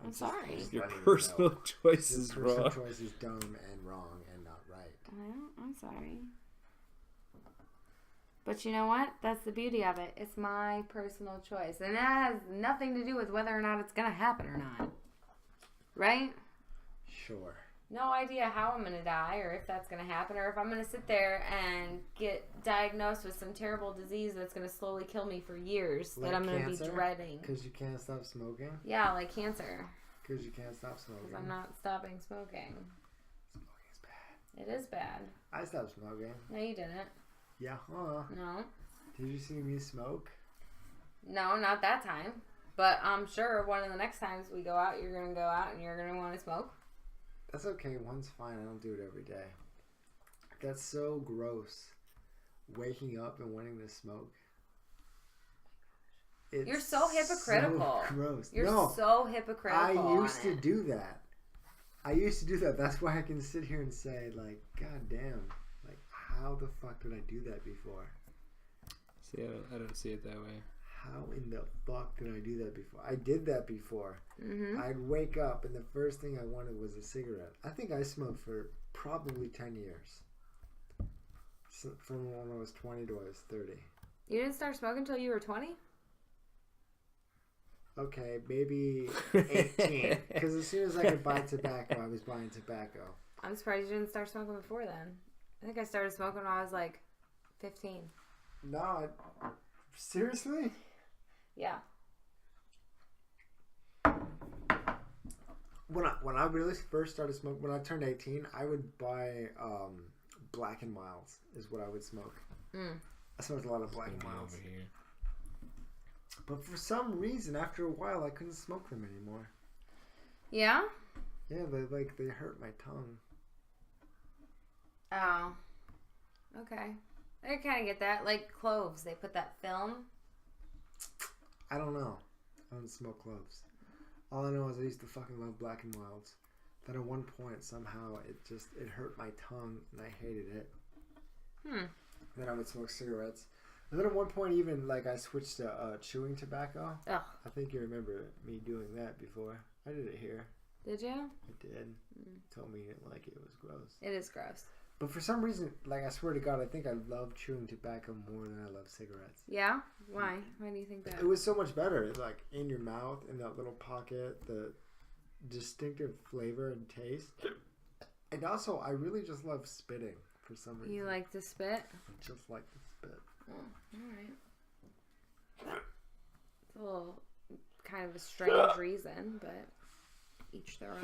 I'm sorry. Your personal choice is wrong. Your personal choice is dumb and wrong and not right. I'm sorry. But you know what? That's the beauty of it. It's my personal choice. And that has nothing to do with whether or not it's going to happen or not. Right? Sure. No idea how I'm going to die or if that's going to happen or if I'm going to sit there and get diagnosed with some terrible disease that's going to slowly kill me for years that I'm going to be dreading. Because you can't stop smoking? Yeah, like cancer. Because you can't stop smoking. Because I'm not stopping smoking. Smoking is bad. It is bad. I stopped smoking. No, you didn't. Yeah. No. Did you see me smoke? No, not that time. But I'm sure one of the next times we go out, you're going to go out and you're going to want to smoke. That's okay. One's fine. I don't do it every day. That's so gross. Waking up and wanting to smoke. You're so hypocritical. So gross. You're so hypocritical. I used to do that. That's why I can sit here and say, like, God damn. Like, how the fuck did I do that before? See, I don't see it that way. How in the fuck did I do that before? I did that before. Mm-hmm. I'd wake up and the first thing I wanted was a cigarette. I think I smoked for probably 10 years. So from when I was 20 to I was 30. You didn't start smoking until you were 20? Okay, maybe 18. Because as soon as I could buy tobacco, I was buying tobacco. I'm surprised you didn't start smoking before then. I think I started smoking when I was like 15. No, seriously? Yeah. When I really first started smoking, when I turned 18, I would buy Black and Milds is what I would smoke. I smoked a lot of Black and Milds. But for some reason, after a while, I couldn't smoke them anymore. Yeah? Yeah, they hurt my tongue. Oh. Okay. I kind of get that. Like cloves, they put that film. I don't know. I don't smoke cloves. All I know is I used to fucking love Black and Milds. That at one point, somehow, it hurt my tongue, and I hated it. Then I would smoke cigarettes. And then at one point, even, like, I switched to chewing tobacco. Ugh. I think you remember me doing that before. I did it here. Did you? I did. Told me you didn't like it. It was gross. It is gross. But for some reason, like, I swear to God, I think I love chewing tobacco more than I love cigarettes. Yeah? Why? Why do you think that? It was so much better. Like, in your mouth, in that little pocket, the distinctive flavor and taste. And also, I really just love spitting for some reason. You like to spit? I just like to spit. Oh, alright. It's a little kind of a strange reason, but each their own.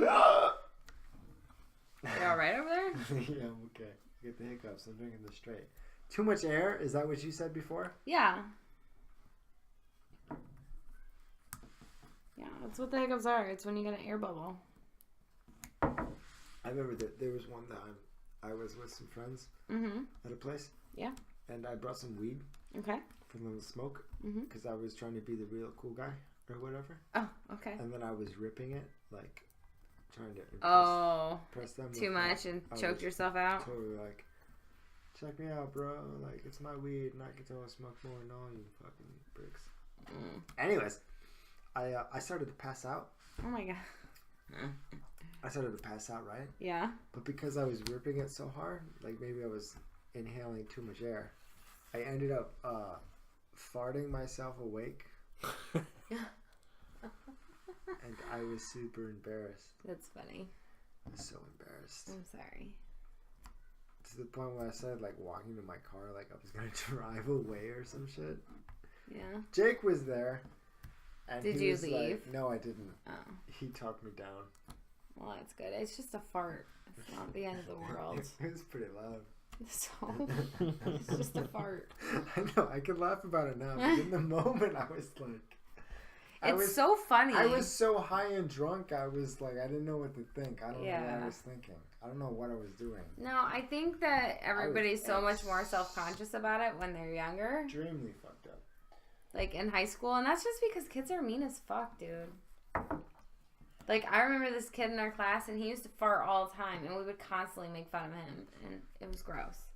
You alright over there? Yeah, I'm okay. I get the hiccups. I'm drinking this straight. Too much air? Is that what you said before? Yeah. Yeah, that's what the hiccups are. It's when you get an air bubble. I remember that there was one time I was with some friends at a place. Yeah. And I brought some weed. Okay. For them to smoke. Because I was trying to be the real cool guy or whatever. Oh, okay. And then I was ripping it, like, trying to impress them. Too much and choked yourself out? Totally like, check me out, bro. Like, it's my weed and I can tell I smoke more than all you fucking bricks. Anyways, I started to pass out. Oh my god. I started to pass out, right? Yeah. But because I was ripping it so hard, like maybe I was inhaling too much air, I ended up farting myself awake. And I was super embarrassed. That's funny. I was so embarrassed. I'm sorry. To the point where I started like walking to my car like I was going to drive away or some shit. Yeah. Jake was there. And Did he you was leave? Like, no, I didn't. Oh. He talked me down. Well, that's good. It's just a fart. It's not the end of the world. It was pretty loud. So, it's just a fart. I know. I can laugh about it now. But in the moment, I was like... It's so funny. I was so high and drunk, I was like, I didn't know what to think. I don't know what I was thinking. I don't know what I was doing. No, I think that everybody's so much more self-conscious about it when they're younger. Extremely fucked up. Like in high school, and that's just because kids are mean as fuck, dude. Like, I remember this kid in our class, and he used to fart all the time, and we would constantly make fun of him, and it was gross.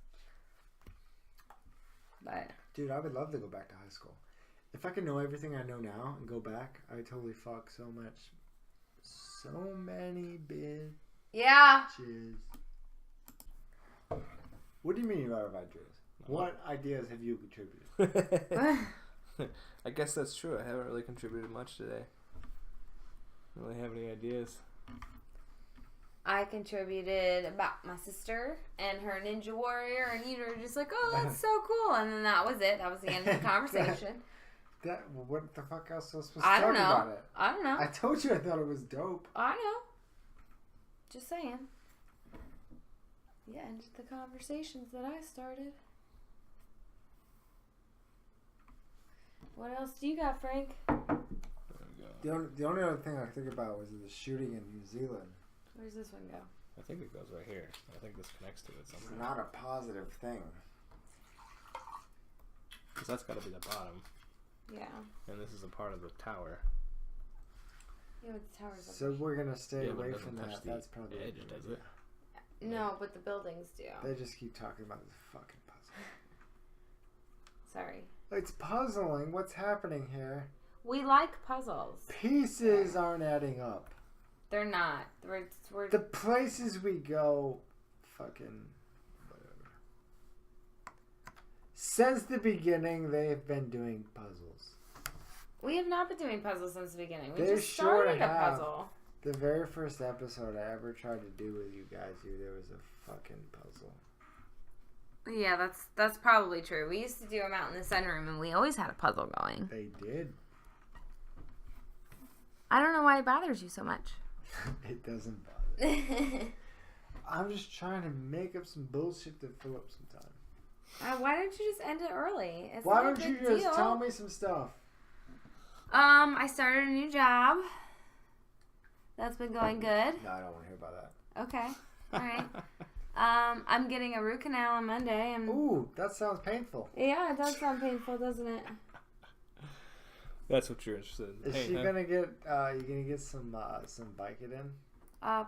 But... Dude, I would love to go back to high school. If I could know everything I know now and go back, I would totally fuck so much. So many bitches. Yeah. What do you mean you have ideas? What ideas have you contributed? I guess that's true. I haven't really contributed much today. I don't really have any ideas. I contributed about my sister and her Ninja Warrior, and you were just like, oh, that's so cool. And then that was it. That was the end of the conversation. What the fuck else was supposed to I talk don't know. about it? I don't know. I told you I thought it was dope. I know. Just saying. Yeah, ended the conversations that I started. What else do you got, Frank? The only other thing I think about was the shooting in New Zealand. Where's this one go? I think it goes right here. I think this connects to it somehow. It's not a positive thing. Because that's got to be the bottom. Yeah. And this is a part of the tower. Yeah, but the tower's So we're going to stay away but it from doesn't that. touch That's the probably edge, does it? No, but the buildings do. They just keep talking about this fucking puzzle. Sorry. It's puzzling. What's happening here? We like puzzles. Pieces aren't adding up. They're not. We're The places we go, fucking whatever. Since the beginning, they've been doing puzzles. We have not been doing puzzles since the beginning. We They just sure started a have. puzzle. The very first episode I ever tried to do with you guys, there was a fucking puzzle. Yeah, that's probably true. We used to do them out in the sunroom, and we always had a puzzle going. They did. I don't know why it bothers you so much. It doesn't bother me. I'm just trying to make up some bullshit to fill up some time. Why don't you just end it early? It's Why not a don't you big just deal. tell me some stuff? I started a new job. That's been going good. No, I don't want to hear about that. Okay. All right. I'm getting a root canal on Monday. Ooh, that sounds painful. Yeah, it does sound painful, doesn't it? That's what you're interested in. Is she gonna get? You gonna get some Vicodin?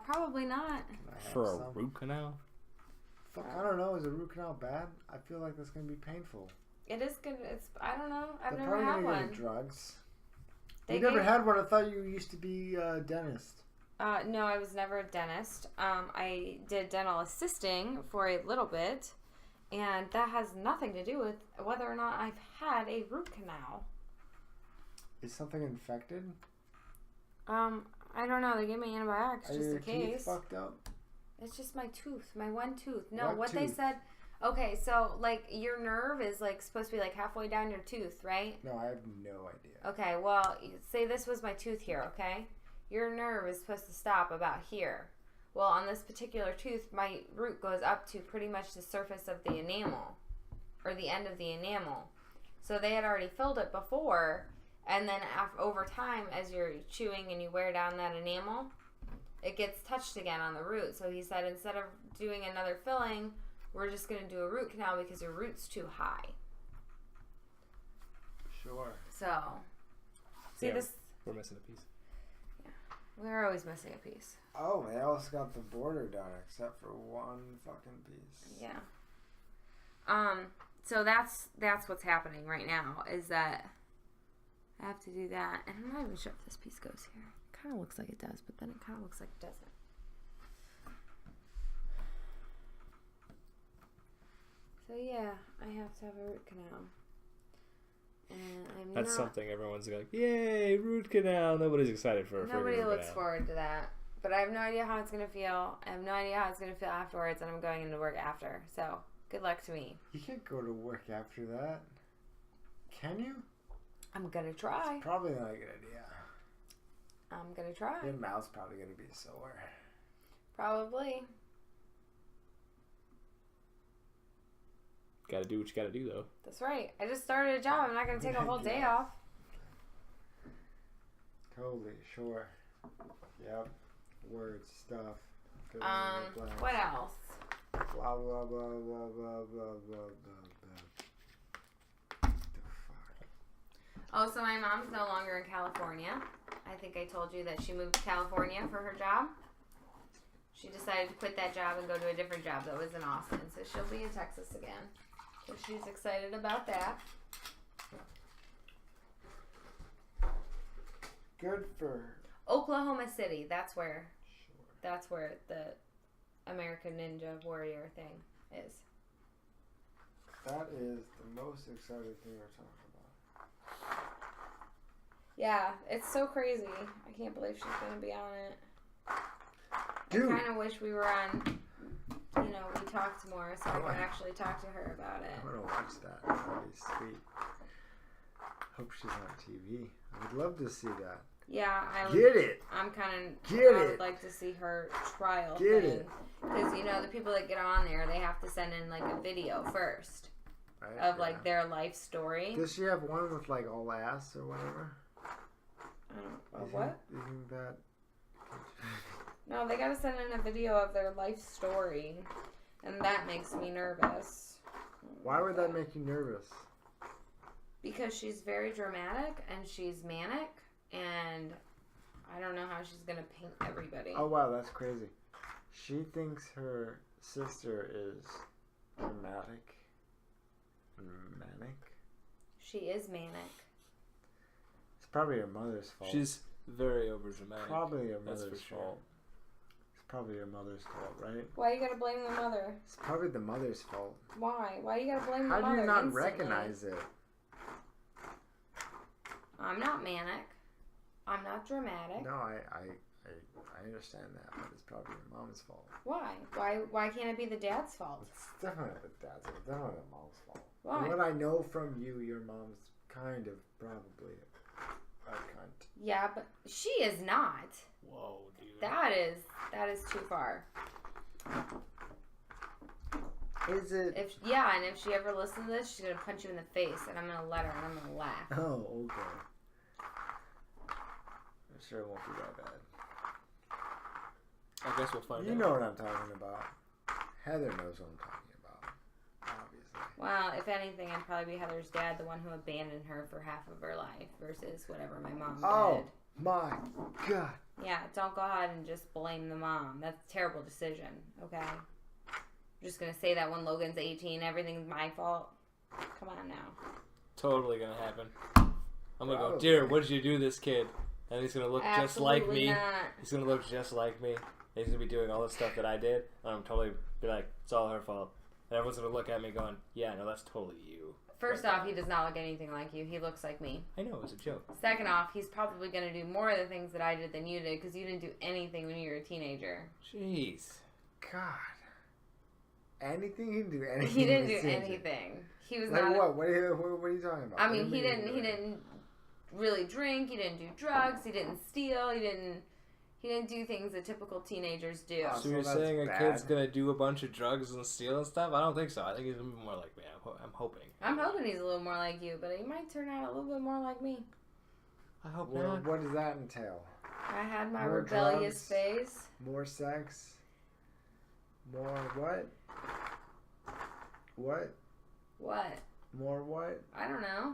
Probably not. Can I have For a some? root canal? Fuck, I don't know. Is a root canal bad? I feel like that's gonna be painful. It is good. I don't know. I've They're never probably had gonna one. give you drugs. They You never gave- had one. I thought you used to be a dentist. No, I was never a dentist. I did dental assisting for a little bit, and that has nothing to do with whether or not I've had a root canal. Is something infected? I don't know. They gave me antibiotics Are just your in case. teeth fucked up? It's just my tooth, my one tooth. No, What what they tooth? said. Okay, so like your nerve is like supposed to be like halfway down your tooth, right? No, I have no idea. Okay, well, say this was my tooth here, okay? Your nerve is supposed to stop about here. Well, on this particular tooth, my root goes up to pretty much the surface of the enamel, or the end of the enamel. So they had already filled it before, and then over time, as you're chewing and you wear down that enamel, it gets touched again on the root. So he said, instead of doing another filling, we're just going to do a root canal because your root's too high. Sure. So, see Yeah, this? We're missing a piece. We're always missing a piece. Oh, they also got the border done except for one fucking piece. Yeah. So that's what's happening right now, is that I have to do that, and I'm not even sure if this piece goes here. It kind of looks like it does, but then it kind of looks like it doesn't. So yeah, I have to have a root canal. And That's something everyone's like, yay, root canal. Nobody's excited for a Nobody root looks canal. forward to that. But I have no idea how it's going to feel. I have no idea how it's going to feel afterwards, and I'm going into work after. So, good luck to me. You can't go to work after that. Can you? I'm going to try. It's probably not a good idea. I'm going to try. Your mouth's probably going to be sore. Probably. Gotta do what you gotta do, though. That's right. I just started a job. I'm not going to take a whole day off. Totally, sure. Yep. Words, stuff. fill in the blanks. What else? Blah, blah, blah, blah, blah, blah, blah, blah. The fuck? Oh, so my mom's no longer in California. I think I told you that she moved to California for her job. She decided to quit that job and go to a different job that was in Austin. So she'll be in Texas again. So she's excited about that. Good for her. Oklahoma City. That's where Sure. That's where the American Ninja Warrior thing is. That is the most exciting thing we're talking about. Yeah, it's so crazy. I can't believe she's going to be on it. Dude. I kind of wish we were on, we talked more so I could actually talk to her about it. I'm gonna watch that. That'd be sweet. Hope she's on TV. I would love to see that. Yeah, Get it! I'm kind of. Get I it! would like to see her trial Get thing. it! Because the people that get on there, they have to send in like a video first. right? of like their life story. Does she have one with like all ass or whatever? What? You think that? No, they gotta send in a video of their life story, and that makes me nervous. Why would that make you nervous? Because she's very dramatic and she's manic, and I don't know how she's gonna paint everybody. Oh wow, that's crazy. She thinks her sister is dramatic and manic. She is manic. It's probably her mother's fault. She's very overdramatic. Probably her That's mother's for sure. fault. It's probably her mother's fault, right? Why you gotta blame the mother? It's probably the mother's fault. Why? Why you gotta blame the How mother? do you not instantly? recognize it? I'm not manic. I'm not dramatic. No, I understand that, but it's probably your mom's fault. Why? Why can't it be the dad's fault? It's definitely the dad's fault. Definitely the mom's fault. Why? From what I know from you, your mom's kind of probably a cunt. Yeah, but she is not. Whoa, dude. That is too far. Is it? And if she ever listens to this, she's gonna punch you in the face, and I'm gonna let her, and I'm gonna laugh. Oh, okay. I'm sure it won't be that bad. I guess we'll find out. You know what I'm talking about. Heather knows what I'm talking about. Obviously. Well, if anything, I'd probably be Heather's dad, the one who abandoned her for half of her life, versus whatever my mom Oh did. my God. Yeah, don't go ahead and just blame the mom. That's a terrible decision, okay? I'm just gonna say that when Logan's 18, everything's my fault. Come on now. Totally gonna happen. I'm gonna go, Probably. dear, what did you do to this kid? And he's gonna look just like Absolutely me. not. He's gonna look just like me. And he's gonna be doing all the stuff that I did. And I'm totally be like, it's all her fault. And everyone's gonna look at me going, yeah, no, that's totally you. First off, he does not look anything like you. He looks like me. I know, it was a joke. Second off, he's probably going to do more of the things that I did than you did because you didn't do anything when you were a teenager. Jeez. God. Anything? He didn't do anything. He didn't in do his teenager. anything. He was Like not. what? What are you talking about? I mean, he didn't really drink. He didn't do drugs. He didn't steal. He didn't do things that typical teenagers do. Oh, So you're that's saying a bad. kid's gonna do a bunch of drugs and steal and stuff? I don't think so. I think he's gonna be more like me. I'm hoping. I'm hoping he's a little more like you, but he might turn out a little bit more like me. I hope Well, not. what does that entail? I had my More rebellious drugs? phase. More sex? More what? What? What? More what? I don't know.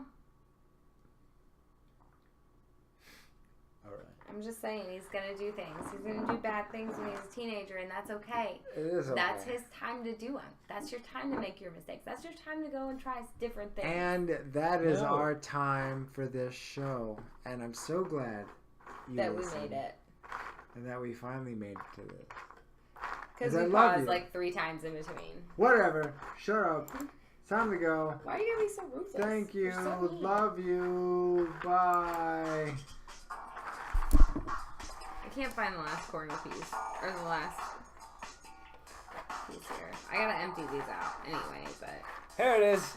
Alright. I'm just saying he's gonna do things. He's gonna do bad things when he's a teenager, and that's okay. It is okay. That's his time to do them. That's your time to make your mistakes. That's your time to go and try different things. And that is No. our time for this show. And I'm so glad that we listened. made it. And that we finally made it to this. Because I we love paused you. like 3 times in between. Whatever. Shut up. Time to go. Why are you gonna be so ruthless? Thank you. You're so mean. Love you. Bye. I can't find the last corner piece. Or the last piece here. I gotta empty these out anyway, but... Here it is.